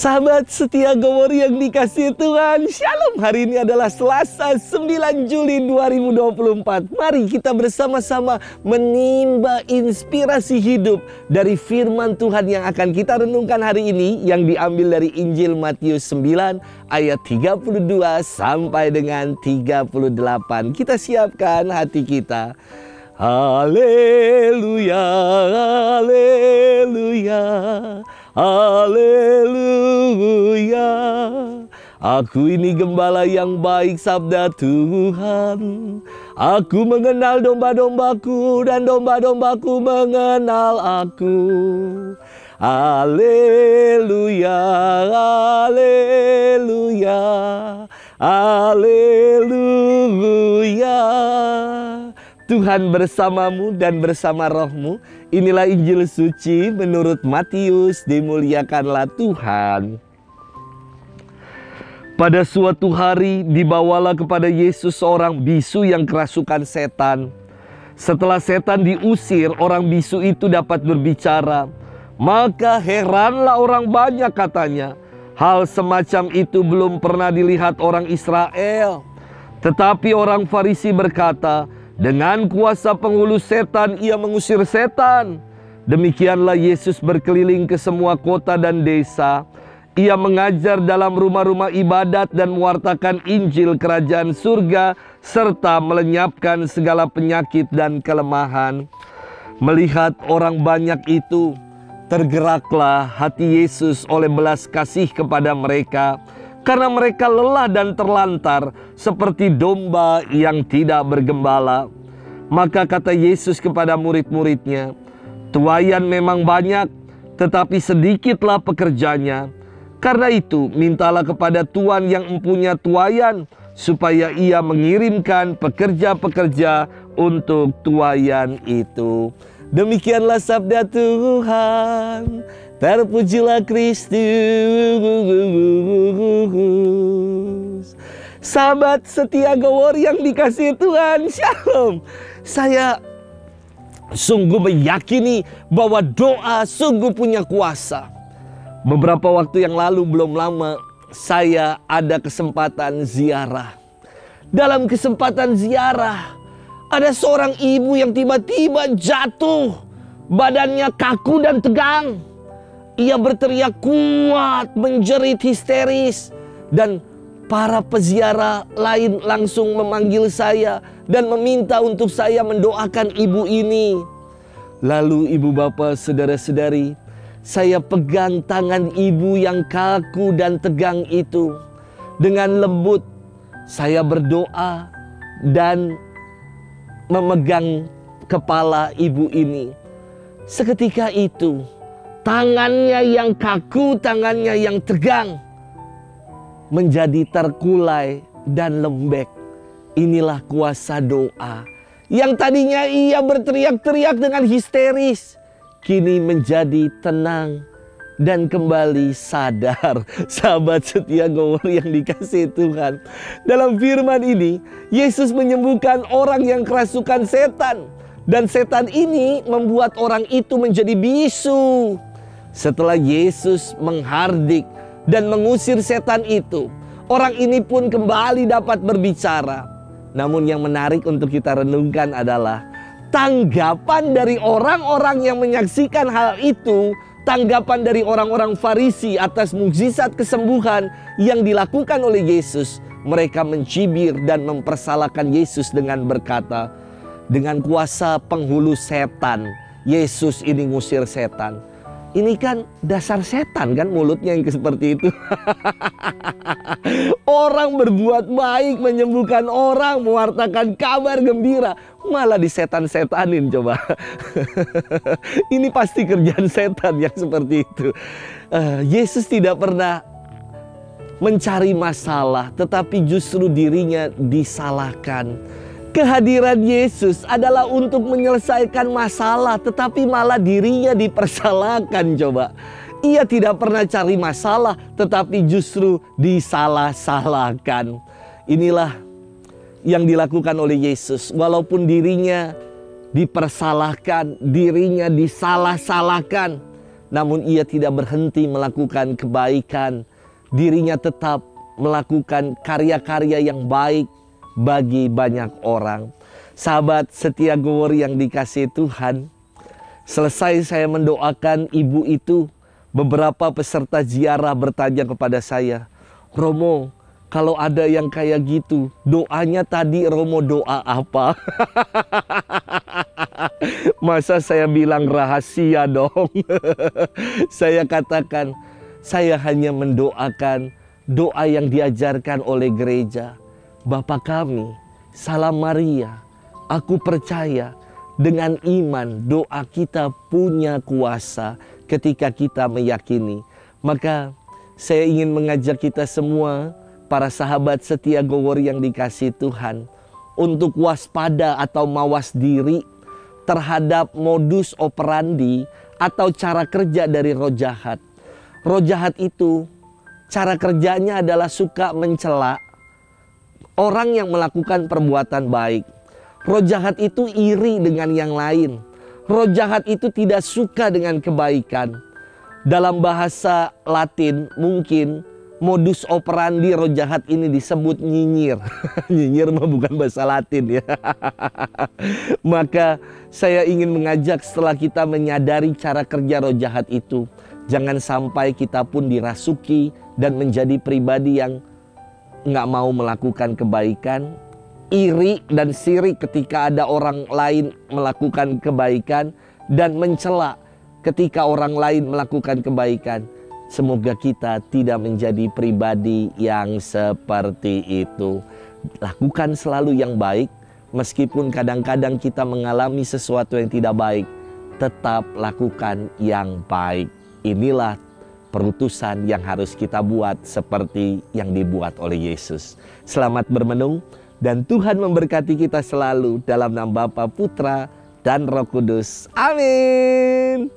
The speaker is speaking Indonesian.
Sahabat setia Gowori yang dikasihi Tuhan, Shalom. Hari ini adalah Selasa 9 Juli 2024. Mari kita bersama-sama menimba inspirasi hidup dari firman Tuhan yang akan kita renungkan hari ini, yang diambil dari Injil Matius 9 ayat 32 sampai dengan 38. Kita siapkan hati kita. Haleluya, haleluya, haleluya. Aku ini gembala yang baik, sabda Tuhan. Aku mengenal domba-dombaku dan domba-dombaku mengenal aku. Haleluya, haleluya, haleluya. Tuhan bersamamu dan bersama rohmu. Inilah Injil suci menurut Matius. Dimuliakanlah Tuhan. Pada suatu hari dibawalah kepada Yesus seorang bisu yang kerasukan setan. Setelah setan diusir, orang bisu itu dapat berbicara. Maka heranlah orang banyak, katanya. Hal semacam itu belum pernah dilihat orang Israel. Tetapi orang Farisi berkata, dengan kuasa penghulu setan ia mengusir setan. Demikianlah Yesus berkeliling ke semua kota dan desa. Ia mengajar dalam rumah-rumah ibadat dan mewartakan Injil kerajaan surga, serta melenyapkan segala penyakit dan kelemahan. Melihat orang banyak itu, tergeraklah hati Yesus oleh belas kasih kepada mereka, karena mereka lelah dan terlantar seperti domba yang tidak bergembala. Maka kata Yesus kepada murid-muridnya, tuaian memang banyak, tetapi sedikitlah pekerjanya. Karena itu mintalah kepada Tuan yang mempunyai tuaian, supaya ia mengirimkan pekerja-pekerja untuk tuaian itu. Demikianlah sabda Tuhan. Terpujilah Kristus. Sahabat setia Gowori yang dikasihi Tuhan, Shalom. Saya sungguh meyakini bahwa doa sungguh punya kuasa. Beberapa waktu yang lalu, belum lama, saya ada kesempatan ziarah. Dalam kesempatan ziarah, ada seorang ibu yang tiba-tiba jatuh. Badannya kaku dan tegang. Ia berteriak kuat, menjerit histeris. Dan para peziarah lain langsung memanggil saya dan meminta untuk saya mendoakan ibu ini. Lalu ibu bapak, saudara-saudari, saya pegang tangan ibu yang kaku dan tegang itu. Dengan lembut saya berdoa dan memegang kepala ibu ini. Seketika itu, tangannya yang kaku, tangannya yang tegang menjadi terkulai dan lembek. Inilah kuasa doa. Yang tadinya ia berteriak-teriak dengan histeris, kini menjadi tenang dan kembali sadar. Sahabat setia Gowori yang dikasihi Tuhan, dalam firman ini Yesus menyembuhkan orang yang kerasukan setan. Dan setan ini membuat orang itu menjadi bisu. Setelah Yesus menghardik dan mengusir setan itu, orang ini pun kembali dapat berbicara. Namun yang menarik untuk kita renungkan adalah tanggapan dari orang-orang yang menyaksikan hal itu. Tanggapan dari orang-orang Farisi atas mukjizat kesembuhan yang dilakukan oleh Yesus. Mereka mencibir dan mempersalahkan Yesus dengan berkata, dengan kuasa penghulu setan, Yesus ini ngusir setan. Ini kan dasar setan kan, mulutnya yang seperti itu. Orang berbuat baik, menyembuhkan orang, mewartakan kabar gembira, malah disetan-setanin coba. Ini pasti kerjaan setan yang seperti itu. Yesus tidak pernah mencari masalah, tetapi justru dirinya disalahkan. Kehadiran Yesus adalah untuk menyelesaikan masalah, tetapi malah dirinya dipersalahkan coba. Ia tidak pernah cari masalah, tetapi justru disalah-salahkan. Inilah yang dilakukan oleh Yesus. Walaupun dirinya dipersalahkan, dirinya disalah-salahkan, namun ia tidak berhenti melakukan kebaikan. Dirinya tetap melakukan karya-karya yang baik bagi banyak orang. Sahabat setia Gowori yang dikasihi Tuhan, selesai saya mendoakan ibu itu, beberapa peserta ziarah bertanya kepada saya, "Romo, kalau ada yang kayak gitu, doanya tadi Romo doa apa?" Masa saya bilang rahasia dong? Saya katakan, saya hanya mendoakan doa yang diajarkan oleh gereja. Bapa kami, Salam Maria, aku percaya dengan iman doa kita punya kuasa ketika kita meyakini. Maka saya ingin mengajak kita semua, para sahabat setia Gowori yang dikasihi Tuhan, untuk waspada atau mawas diri terhadap modus operandi atau cara kerja dari roh jahat. Roh jahat itu cara kerjanya adalah suka mencela orang yang melakukan perbuatan baik. Roh jahat itu iri dengan yang lain. Roh jahat itu tidak suka dengan kebaikan. Dalam bahasa Latin mungkin modus operandi roh jahat ini disebut nyinyir. Nyinyir mah bukan bahasa Latin ya. Maka saya ingin mengajak, setelah kita menyadari cara kerja roh jahat itu, jangan sampai kita pun dirasuki dan menjadi pribadi yang nggak mau melakukan kebaikan, iri dan sirik ketika ada orang lain melakukan kebaikan, dan mencela ketika orang lain melakukan kebaikan. Semoga kita tidak menjadi pribadi yang seperti itu. Lakukan selalu yang baik, meskipun kadang-kadang kita mengalami sesuatu yang tidak baik, tetap lakukan yang baik. Inilah perutusan yang harus kita buat seperti yang dibuat oleh Yesus. Selamat bermenung dan Tuhan memberkati kita selalu dalam nama Bapa, Putra, dan Roh Kudus. Amin.